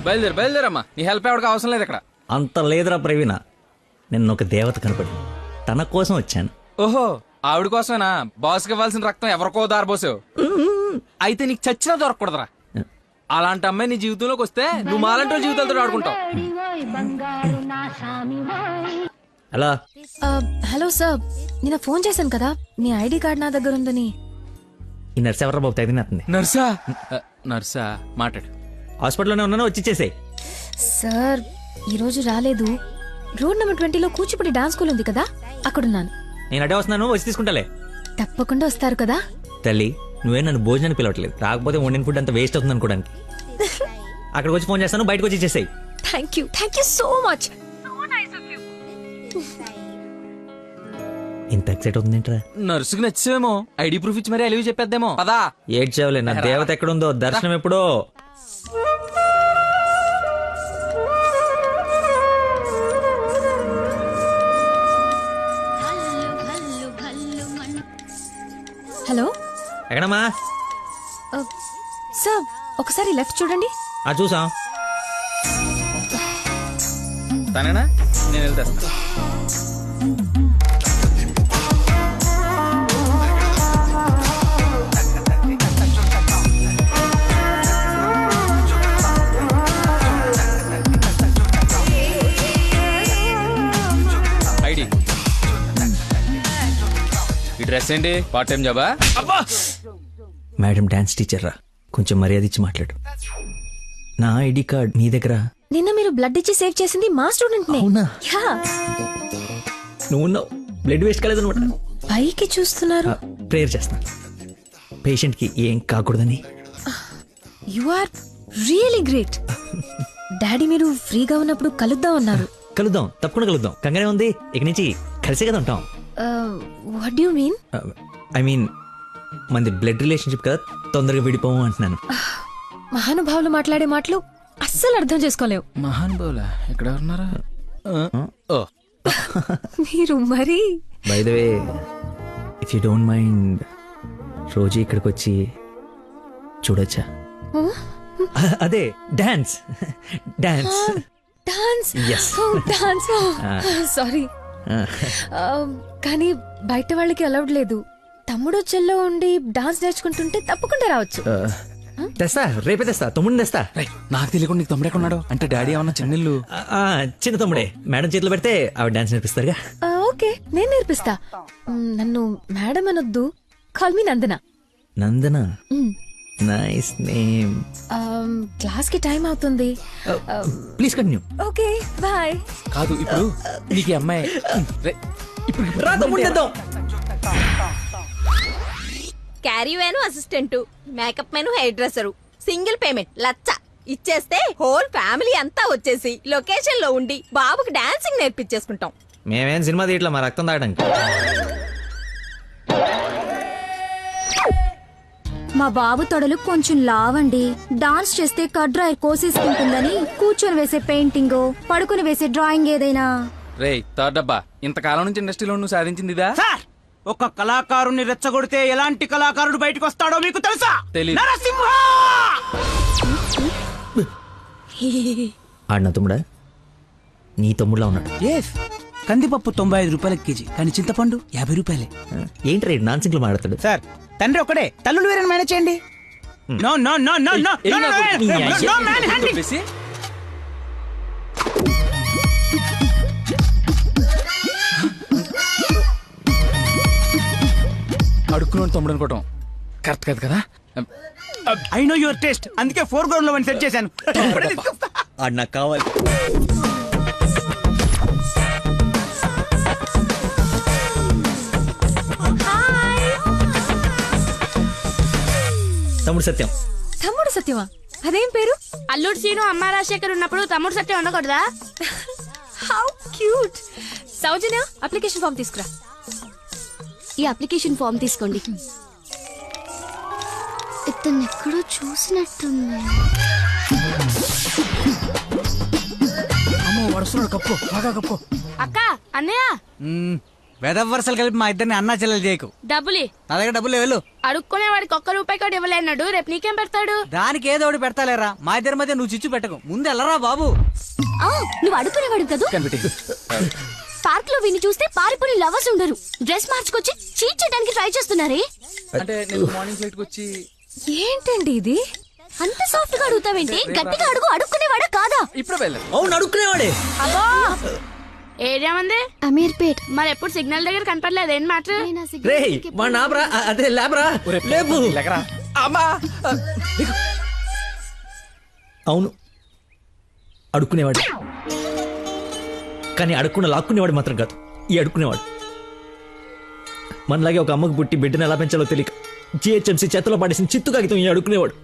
బయలుదేరమ్మా. నీ హెల్ప్ ఎవరికి అవసరం లేదు ఇక్కడ. అంత లేదురా ప్రవీణ, నిన్న ఒక దేవత కనపడి తన కోసం వచ్చాను. ఓహో, ఆవిడ కోసమేనా? బాస్కి ఇవ్వాల్సిన రక్తం ఎవరికో దారబోసావు. అయితే నీకు చచ్చినా దొరకకూడదురా. అలాంటి అమ్మాయి నీ జీవితంలోకి వస్తే నువ్వు మాలంటి వాళ్ళ జీవితాలతో ఆడుకుంటావు. అలా హలో సార్, నిన్న ఫోన్ చేశాను కదా, మీ ఐడి కార్డ్ నా దగ్గర ఉందని. ఈ నర్స్ ఎవరా బాబు తగినట్టుంది? నర్సా మాట్లాడు. హాస్పిటల్లోనే ఉన్నాను, వచ్చి ఇచ్చేసేయ్. సార్ ఈరోజు రాలేదు. రోడ్ నెంబర్ 20లో కూచిపూడి డాన్స్ స్కూల్ ఉంది కదా, అక్కడున్నాను. నేను అడే వస్తున్నాను, వచ్చి తీసుకుంటాలే. తప్పకుండా వస్తారు కదా. తల్లి, నువ్వే నన్ను భోజనాన్ని పిలవట్లేదు. రాకపోతే వండిన ఫుడ్ అంత వేస్ట్ అవుతుంది అనుకోడానికి. అక్కడికి వచ్చి ఫోన్ చేస్తాను, బయటకు వచ్చి ఇచ్చేసేయ్. Thank you so much. ఇంత ఎక్సైట్ అవుతుంది ఏంట్రా? నర్సుకి నచ్చేమో, ఐడి ప్రూఫ్ ఇచ్చి మరీ అలివి చెప్పేద్దేమో. పదా ఏడ్చేవలే, నా దేవత ఎక్కడుందో, దర్శనం ఎప్పుడో. హలో ఎక్కడమ్మా? సార్ ఒకసారి లెఫ్ట్ చూడండి. చూసాం. తనేనా? నేను వెళ్తా. ఐడి, ఈ డ్రెస్ ఏంటి? పార్ట్ టైం జాబా? మేడం డాన్స్ టీచర్ రా, కొంచెం మర్యాద ఇచ్చి మాట్లాడు. నా ఐడి కార్డ్ మీ దగ్గర. నిన్న మీరు బ్లడ్ ఇచ్చి సేవ్ చేసింది మా స్టూడెంట్ నే. అవునా? యా. నువ్వు బ్లడ్ వేస్ట్ కాలేదనమాట. పైకి చూస్తున్నారు. ప్రేయర్ చేస్తా, పేషెంట్ కి ఏం కాకూడదని. You are really great. Daddy మీరు ఫ్రీగా ఉన్నప్పుడు కలుద్దాం అన్నారు. కలుద్దాం, తప్పకుండా కలుద్దాం. కంగానే ఉంది, ఇక నుంచి కలిసే కదా ఉంటాం. What do you mean? I mean మనది బ్లడ్ రిలేషన్షిప్ కదా, తొందరగా విడిపోము అంటున్నాను. మహానుభావులు మాట్లాడే మాటలు అస్సలు అర్థం చేసుకోలేవు. మహానుభావులా? ఎక్కడ ఉన్నారా? మీరు మరి. By the way, if you don't mind, రోజు ఇక్కడికి వచ్చి చూడొచ్చా? అదే dance. Dance dance. Yes. Dance. Sorry, కానీ బయట వాళ్ళకి అలౌడ్ లేదు. తమ్ముడు చెల్లో ఉండి డాన్స్ నేర్చుకుంటుంటే తప్పకుండా రావచ్చు. తెస్తా, రేపే తెస్తా. తమ్ముడిని తెస్తా. నాకు తెలియకుండా నీకు తమ్ముడు ఎక్కడున్నాడు? అంటే డాడీ ఏమన్నా చెన్నెళ్ళు? చిన్న తమ్ముడే. మేడం చేతిలో పెడితే ఆవిడ డాన్స్ నేర్పిస్తారుగా. ఓకే, నేను నేర్పిస్తా. నన్ను మేడం అనొద్దు, call me Nandana. Nandana, nice name. Class కి టైం అవుతుంది. Please continue. Okay bye. కాదు, ఇప్పుడు నీకు ఈ అమ్మాయి caravan assistant, makeup man hairdresser, single payment 1,00,000 ఇచ్చేస్తే హోల్ ఫ్యామిలీ అంతా వచ్చేసి లొకేషన్ లో ఉండి బాబుకి డాన్సింగ్ నేర్పించేసుకుంటాం. మేమేం సినిమా తీయట్లా, మా రక్తం తాగడానికి. మా బాబు తొడలు కొంచెం లావండి. డాన్స్ చేస్తే కడ్రాయర్ కోసేసుకుంటుందని కూర్చొని వేసే పెయింటింగ్, పడుకుని వేసే డ్రాయింగ్ ఏదైనా. రేయ్ థర్డ్ డబ్బా, ఇంతకాలం నుంచి ఇండస్ట్రీలో నువ్వు సాధించింది ఇదా? ఒక కళాకారుని రెచ్చగొడితే ఎలాంటి కళాకారుడు బయటకు వస్తాడో మీకు తెలుసా? తెలీదు. నరసింహ! ఆడిన తమ్ముడా? నీ తమ్ముడులా ఉన్నాడు. కందిపప్పు 95 రూపాయల కేజీ, కానీ చింతపండు 50 రూపాయలే. ఏంటి రేడు నాన్ సింగ్లు మాట్లాడతాడు? సార్, తండ్రి ఒకడే, తల్లులు వేరే మేనేజ్ చేయండి. No no no no no no no manhandling. అడుక్కున్నాడు తమ్ముడు అనుకోవటం కరెక్ట్ కాదు కదా. ఐ నో యువర్ టేస్ట్, అందుకే 4 గ్రౌండ్ లో సెట్ చేశాను. ఆడు నాకు కావాలి. తమ్ముడు సత్యం. తమ్ముడు సత్యమా? అదేం పేరు? అల్లుడు సీను అమ్మ రాజశేఖర్ ఉన్నప్పుడు తమ్ముడు సత్యం ఉండకూడదా? How cute. Soujanya, application form తీసుకురా. ఈ అప్లికేషన్ ఫామ్ తీసుకోండి. ఇతను ఎక్కడో చూసినట్టుంది. అమ్మో, వడుస్తున్నాడు. కప్పు, బాగా కప్పు. అక్క, అన్నయ్య. వెదవరసలు కలిపి మా ఇద్దరిని అన్నా చెల్లెలు చేయకు. డబ్బులి నా దగ్గర డబ్బులు వెళ్ళు. అడుక్కునే వాడికి ఒక్క రూపాయి కూడా ఇవ్వలేన్నాడు. రేపు నీకేం పెడతాడు? దానికి ఏదో ఒకటి పెడతాలేరా, మా ఇద్దరి మధ్య నువ్వు చిచ్చు పెట్టకు. ముందు వెళ్ళరా బాబు. నువ్వు అడుగునేవాడు కదూ. పార్క్ లో విని చూస్తే పారిపోయి లవర్స్ ఉండరు. డ్రెస్ మార్చుకొచ్చి చీట్ చేయడానికి ట్రై చేస్తున్నారే. అంటే నేను మార్నింగ్ ఫ్లైట్ వచ్చి ఏంటండి ఇది? అంత సాఫ్ట్ గా అడుగుతావేంటి? గట్టిగా అడుగు. అడుక్కునేవాడా కాదా? ఇప్పుడు వెళ్ళాను. అవును అడుక్కునేవాడే. అబ్బో ఏరియా మంది అమీర్పేట్. మరి ఎప్పుడు సిగ్నల్ దగ్గర కనపడలేదు. ఏం మాట? రే మా నాబ్రా అదే లేబరా లేపు. అమ్మా అవును అడుక్కునేవాడు, కానీ అడుక్కున్న లాక్కునేవాడు మాత్రం కాదు ఈ అడుక్కునేవాడు. మనలాగే ఒక అమ్మకు పుట్టి బిడ్డను ఎలా పెంచాలో తెలియక జిహెచ్ఎంసీ చేతిలో పడేసిన చిత్తు కాగితం ఈ అడుక్కునేవాడు.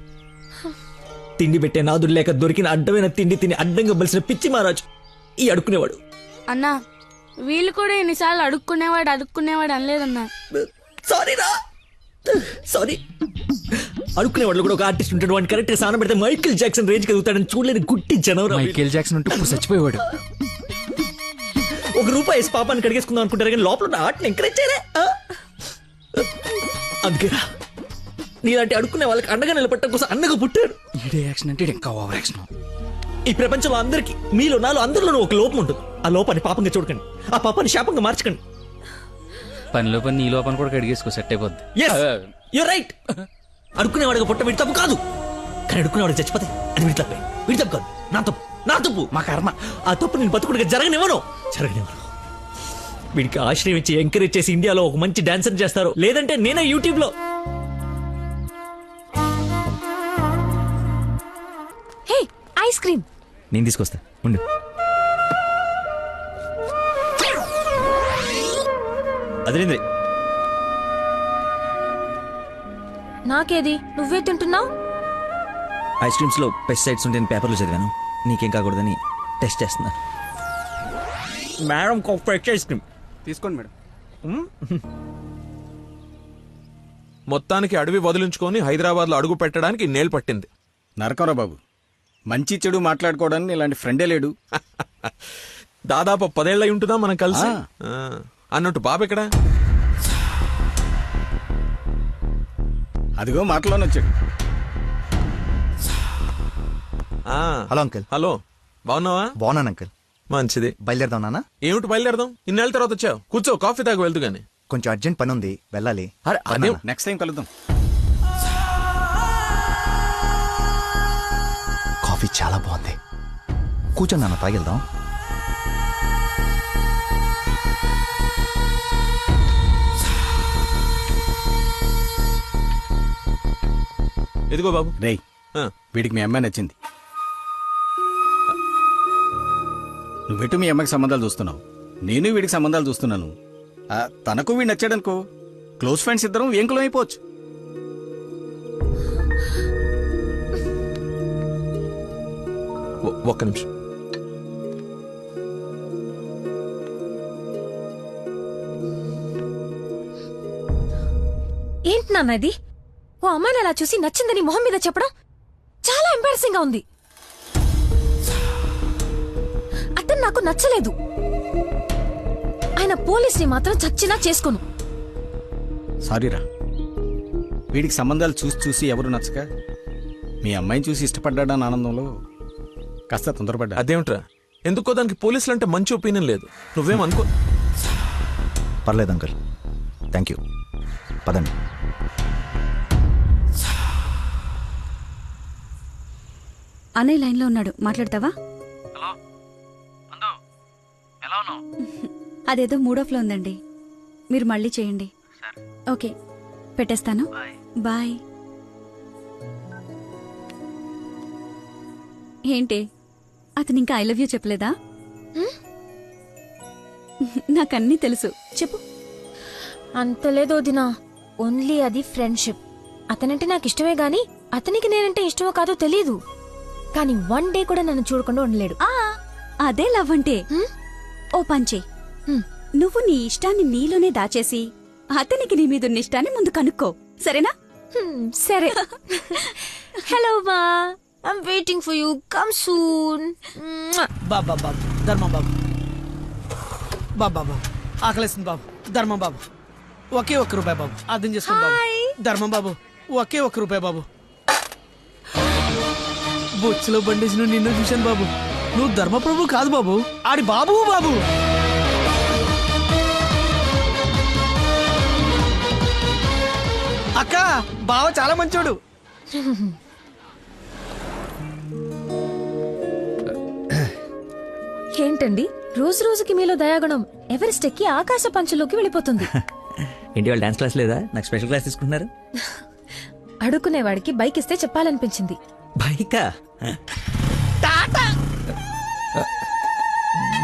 తిండి పెట్టే నాదుడు లేక దొరికిన అడ్డమైన తిండి తిని అడ్డంగా బలిసిన పిచ్చి మహారాజు ఈ అడుక్కునేవాడు. అన్నా వీళ్ళు కూడా ఎన్నిసార్లు అడుక్కునేవాడు అనలేదన్నా. సారీ అడుక్కునేవాడు కూడా ఒక ఆర్టిస్ట్ ఉంటాడు. వాడిని కరెక్ట్ సాన పెడితే మైకేల్ జాక్సన్ రేంజ్ కదుగుతాడని చూడలేని గుట్టి జనవరం. మైకేల్ జాక్సన్ ఉంటూ ఇప్పుడు చచ్చిపోయేవాడు. ₹1 వేసి పాపాన్ని కడిగేసుకుందాం అనుకుంటారు కానీ లోపల ఆర్ట్ని ఎంకరేజ్ చేయలే. అందుకే నీలాంటి అడుక్కునే వాళ్ళకి అండగా నిలబట్టడం కోసం అన్నగా పుట్టారు. ఈడే యాక్షన్ అంటే ఇంకా ఓవర్ యాక్షన్. ఈ ప్రపంచంలో అందరికి మీలో నాలో అందరిలోనూ ఒక లోపం ఉంటుంది. ఆ లోపాన్ని పాపంగా చూడకండి, ఆ పాపాన్ని శాపంగా మార్చకండి. పనిలో పని నీ లోపల కూడా కడిగేసుకో, సెట్ అయిపోద్ది. రైట్. అడుక్కునేవాడిగా పుట్ట వీడి తప్పు కాదు, కానీ అడుక్కునేవాడికి చచ్చిపోతే అది వీడి తప్పే. వీడి తప్పు కాదు, నా తప్పు మా కర్మ. ఆ తప్పు నేను బతుకుడిగా జరగనివ్వను. వీడికి ఆశ్రయం ఇచ్చి ఎంకరేజ్ చేసి ఇండియాలో ఒక మంచి డాన్సర్ చేస్తారు, లేదంటే నేనే యూట్యూబ్ లో. Hey ice cream. నేను తీసుకొస్తా ఉండు. అదేంద్రి నాకేది? నువ్వే తింటున్నావు. ఐస్ క్రీమ్స్ లో పెస్టిసైడ్స్ ఉంటే పేపర్లో చదివాను, నీకేం కాకూడదని టెస్ట్ చేస్తున్నా. మేడం ఫ్రెష్ ఐస్ క్రీమ్ తీసుకోండి మేడం. మొత్తానికి అడవి వదిలించుకొని హైదరాబాద్లో అడుగు పెట్టడానికి నేలు పట్టింది. నరకరా బాబు, మంచి చెడు మాట్లాడుకోవడానికి ఇలాంటి ఫ్రెండే లేడు. దాదాపు 10 ఏళ్ళు అయి ఉంటుందా మనం కలిసి. అన్నట్టు బాబు ఎక్కడా? అదిగో మాటలోనే వచ్చాడు. Hello uncle. హలో, బాగున్నావా? బాగున్నాను అంకుల్. మంచిది. బయలుదేరదాం నాన్న. ఏమిటి బయలుదేరదాం? ఇన్నేళ్ళ తర్వాత వచ్చావు, కూర్చో, కాఫీ తాగు వెళ్తూ గాని. కొంచెం అర్జెంట్ పని ఉంది, వెళ్ళాలి. అదే నెక్స్ట్ టైం కలుద్దాం. కాఫీ చాలా బాగుంది, కూర్చొని నాన్న తాగిద్దాం. ఎదిగో బాబు. రేయ్, వీడికి మీ అమ్మాయి నచ్చింది. నువ్వెటు మీ అమ్మాయికి సంబంధాలు చూస్తున్నావు, నేను వీడికి సంబంధాలు చూస్తున్నాను. తనకు వీడు నచ్చాడనుకో, క్లోజ్ ఫ్రెండ్స్ ఇద్దరం ఏంకులం అయిపోవచ్చు. ఒక్క నిమిషం. ఏంటి నాన్న ఇది? ఓ అమ్మాయిని అలా చూసి నచ్చిందని మొహం మీద చెప్పడం చాలా ఎంబారసింగ్ గా ఉంది. అతను నాకు నచ్చలేదు. ఆయన పోలీస్ని మాత్రం చచ్చినా చేసుకోను. సారీరా, వీడికి సంబంధాలు చూసి చూసి ఎవరు నచ్చక మీ అమ్మాయిని చూసి ఇష్టపడ్డాడని ఆనందంలో కాస్త తొందరపడ్డా. అదేమిట్రా, ఎందుకో దానికి పోలీసులు అంటే మంచి ఒపీనియన్ లేదు. నువ్వేమనుకో. పర్లేదు అంకుల్, థ్యాంక్ యూ. పదండి. అన్నయ్య లైన్ లో ఉన్నాడు, మాట్లాడతావా? అదేదో మూడోఫ్లో ఉందండి, మీరు మళ్ళీ చేయండి. ఓకే, పెట్టేస్తాను. బాయ్. ఏంటి, అతను ఇంకా ఐ లవ్ యూ చెప్పలేదా? నాకన్నీ తెలుసు, చెప్పు. అంత లేదు వదినా, ఓన్లీ అది ఫ్రెండ్షిప్. అతనంటే నాకు ఇష్టమే గాని అతనికి నేనంటే ఇష్టమో కాదో తెలీదు. కానీ 1 డే కూడా నన్ను చూడకుండా ఉండలేడు. అదే లవ్ అంటే. ఓ పంచే, నువ్వు నీ ఇష్టాన్ని నీలోనే దాచేసి అతనికి నీ మీదున్న ఇష్టాన్ని ముందు కనుక్కో, సరేనా? సరే. Hello ma, I'm waiting for you, come soon. బాబా బాబు, ధర్మం బాబు, బాబా బాబు, ఆకలేస్తుంది బాబు. ధర్మం బాబు ఒకే ఒక్క రూపాయి బాబు అర్థం చేసుకోండి బాబు. ధర్మం బాబు ఒకే ఒక్క రూపాయి బాబు. బొచ్చులో బండేసిన నిన్ను చూశాను బాబు. నువ్వు ధర్మప్రభు కాదు బాబు, ఆడి బాబు బాబు. అక్క బావ చాలా మంచోడు. ఏంటండి రోజు రోజుకి మీలో దయాగుణం ఎవరెస్ట్ ఎక్కి ఆకాశ పంచులోకి వెళ్ళిపోతుంది. ఏంటి వాళ్ళు డాన్స్ క్లాస్ లేదా? నాకు స్పెషల్ క్లాస్ తీసుకుంటున్నారు. అడుక్కునేవాడికి బైక్ ఇస్తే చెప్పాలనిపించింది. బైకా?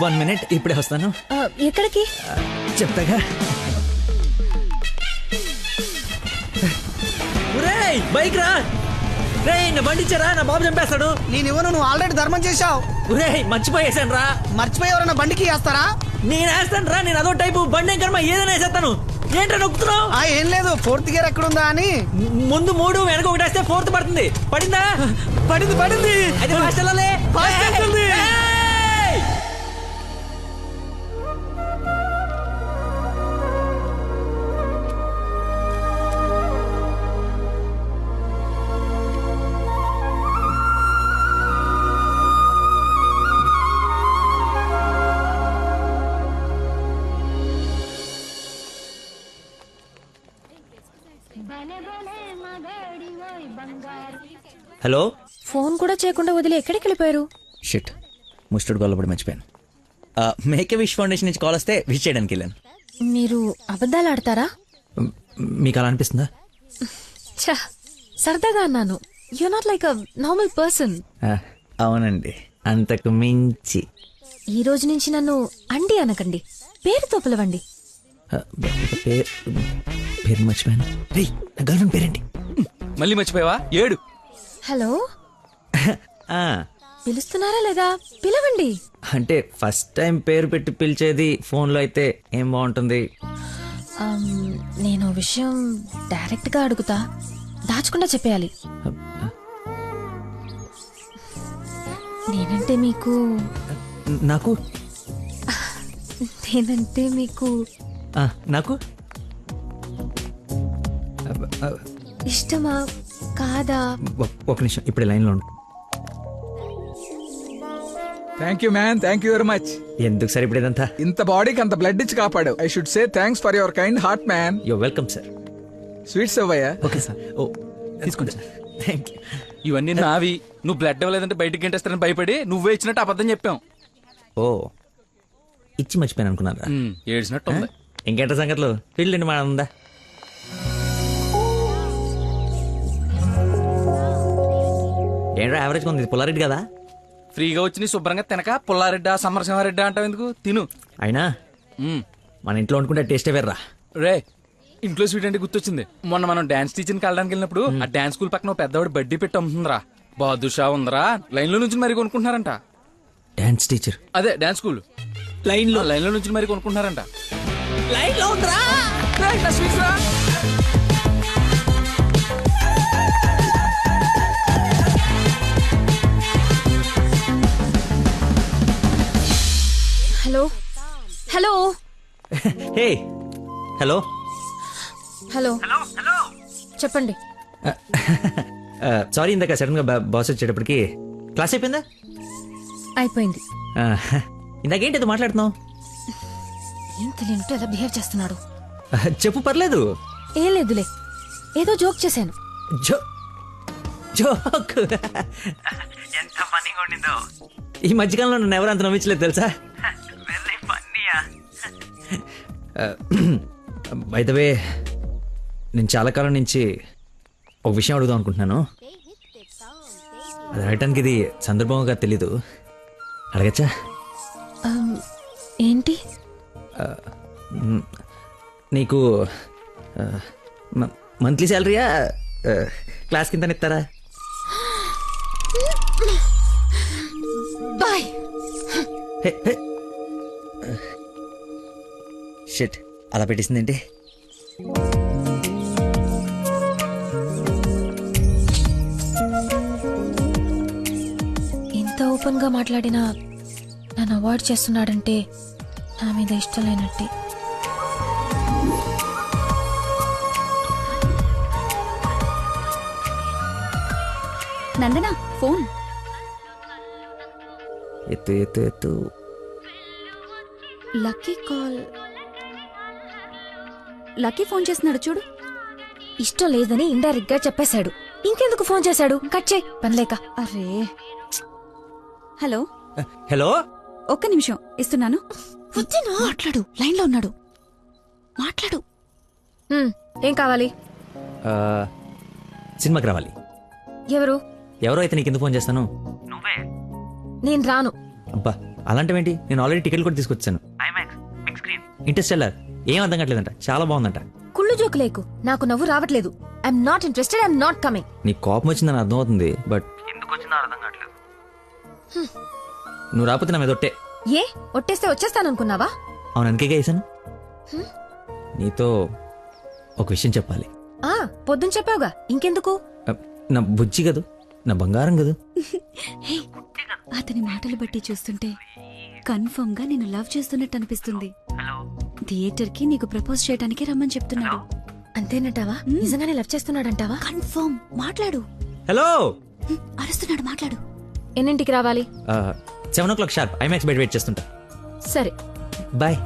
1 minute, ఇప్పుడే వస్తాను. ఎక్కడికి? చెప్తాగా. ఒరేయ్, బైక్ రా. రేయ్, నా బండి ఇచ్చారా? నా బాబు చంపేస్తాడు. నేను ఇవ్వను, నువ్వు ఆల్రెడీ ధర్మం చేశావు. ఒరేయ్, మర్చిపోయేసాను రా. మర్చిపోయి ఎవరైనా బండికి వేస్తారా? నేను వేస్తాను రా, నేను అదో టైపు బండి ఏం కర్మ, ఏదైనా వేసేస్తాను. ఏంటో నొక్కుతున్నావు? ఏం లేదు, 4th గేర్ ఎక్కడుందా అని. ముందు 3 వెనక 1 వేస్తే 4th పడుతుంది. పడిందా? పడింది. అయితే ఫాస్ట్ వెళ్ళాలి. ఏయ్! హలో. ఫోన్ కూడా చేయకుండా వదిలి ఎక్కడికి వెళ్ళిపోయారు? షిట్, ముస్టర్డ్ కాల్ పడి మర్చిపోయాను. మేకే విష్ ఫౌండేషన్ నుంచి కాల్ వస్తే విష్ చేయడానికి వెళ్ళాను. మీరు అబద్ధాలు ఆడతారా? మీకు అలా అనిపిస్తుందా? ఛా, సరదాగా అన్నాను. You not like a normal person. అవునండి, అంతకు మించి. ఈ రోజు నుంచి నన్ను అండి అనకండి, పేరుతో పిలవండి. పేరు మర్చిపోయాను. రేయ్, నా గర్ల్ పేరేంటి? మళ్ళీ మర్చిపోయావా? 7. హలో, పిలుస్తున్నారా లేదా? పిలవండి. అంటే ఫస్ట్ టైం పేరు పెట్టి పిలిచేది ఫోన్లో అయితే ఏం బాగుంటుంది? నేను విషయం డైరెక్ట్ గా అడుగుతా, దాచకుండా చెప్పేయాలి. నేనంటే మీకు నాకు నేనంటే మీకు నాకు ఇష్టమా కాదా? ఒక నిమిషం, ఇప్పుడు లైన్లో ఉండు. Thank you man, thank you very much. ఎందుకు సార్ ఇప్పుడు ఇదంతా? ఇంత బాడీకి అంత బ్లడ్ ఇచ్చి కాపాడు. I should say thanks for your kind heart man. Yo welcome sir. Sweets అవ్వయ్యా. Okay sir. ఓ తీసుకోండి సార్. Thank you. ఇవన్నీ నావి. నువ్వు బ్లడ్ ఇవ్వలేదంటే బయటికి గంటేస్తారని భయపడి నువ్వే ఇచ్చినట్టు అబద్ధం చెప్పాం. ఓ, ఇచ్చి మర్చిపోయాను అనుకున్నారా? ఏడ్చినట్టు ఉంది. ఇంకేంట సంగతులు? పెళ్ళండి మా ఉందా? ఏంట్రా యావరేజ్గా ఉంది? పుల్లారెడ్డి కదా? ఫ్రీగా వచ్చి నీ శుభ్రంగా తినక పుల్లారెడ్డా సమరసింహారెడ్డా అంటావు ఎందుకు? తిను. అయినా మన ఇంట్లో వండుకుంటే టేస్టే వేర్రా. రే, ఇంట్లో స్వీట్ అంటే గుర్తొచ్చింది. మొన్న మనం డాన్స్ టీచర్కి వెళ్ళడానికి వెళ్ళినప్పుడు ఆ డాన్స్ స్కూల్ పక్కన పెద్దవాడు బడ్డీ పెట్టి అమ్ముతుందిరా. బాదుషా ఉందరా. లైన్ లో నుంచి మరి కొనుక్కుంటున్నారంట. Dance teacher? అదే డాన్స్ స్కూల్. లైన్ లో నుంచి మరి కొనుక్కుంటున్నారంట. లైన్ లో ఉందిరా. Hello hello hey hello hello చెప్పండి. సారీ, ఇందాక సడన్ గా బాస్ వచ్చేటప్పటికి క్లాస్ అయిపోయిందా? అయిపోయింది. ఇందాకేంటి మాట్లాడుతున్నావు? ఏం తెలియనట్టు ఎలా బిహేవ్ చేస్తున్నాడు. చెప్పు, పర్లేదు. ఏం లేదులే, ఏదో జోక్ చేశాను. జోక్? ఎంత ఫన్నీగా ఉండిందో. ఈ మధ్యకాలంలో నన్ను ఎవరు అంత నమ్మించలేదు తెలుసా? బై ద వే, నేను చాలా కాలం నుంచి ఒక విషయం అడుగుదాం అనుకుంటున్నాను. అది అడగటానికి ఇది సందర్భంగా తెలీదు. అడగచ్చా? ఏంటి? నీకు మంత్లీ శాలరీయా, క్లాస్ కింద ఇస్తారా? బాయ్. షిట్, అలా పెట్టేసిందేంటి? ఇంత ఓపెన్ గా మాట్లాడినా నన్ను అవాయిడ్ చేస్తున్నాడంటే నా మీద ఇష్టం లేనట్టే. నందనా ఫోన్. ఎత్తు ఎత్తు ఎత్తు. Lucky call. లక్కీ ఫోన్ చేస్తున్నాడు చూడు. ఇష్టం లేదని ఇండైరెక్ట్ గా చెప్పేశాడు. ఇంకెందుకు ఫోన్ చేశాడు? కట్ చేయి పనిలేక. అరే హలో హలో, ఒక్క నిమిషం ఇస్తున్నాను. మాట్లాడు, లైన్ లో ఉన్నాడు. మాట్లాడు. ఏం కావాలి? ఆ, సినిమాకి రావాలి. ఎవరో అయితే నీకు ఎందుకు ఫోన్ చేస్తాను? నేను రాను. అబ్బా అలాంటివేంటి, నేను ఆల్రెడీ టికెట్ కూడా తీసుకొచ్చాను. ఇంటర్స్టెల్లార్ ఏం అర్థం కావట్లేదంట, చాలా బాగుందంట. కుళ్ళు జోకు లేకు, నాకు నవ్వు రావట్లేదు. I'm not interested, I'm not coming. నీ కోపం వచ్చిందని అర్థం అవుతుంది, బట్ నువ్వు రాకపోతే నా మీద ఒట్టే. ఏ ఒట్టేస్తే వచ్చేస్తాననుకున్నావా? అవును, అందుకే వేసాను. నీతో ఒక విషయం చెప్పాలి. పొద్దున చెప్పావుగా, ఇంకెందుకు? నా బుజ్జి కదూ, నా బంగారం కదూ. అతని మాటలు బట్టి చూస్తుంటే కన్ఫర్మ్ గా నేను లవ్ చేస్తున్నట్టు అనిపిస్తుంది. థియేటర్ కి నీకు ప్రపోజ్ చేయడానికి రమ్మని చెప్తున్నాడు. అంతేనంటావా? నిజంగానే లవ్ చేస్తున్నాడంటావా? కన్ఫర్మ్. మాట్లాడు. హలో, అరుస్తున్నాడు, మాట్లాడు. ఎన్నింటికి రావాలి? 7 o'clock షార్ప్ ఐమాక్స్ బయట వెయిట్ చేస్తుంటా. సరే బాయ్.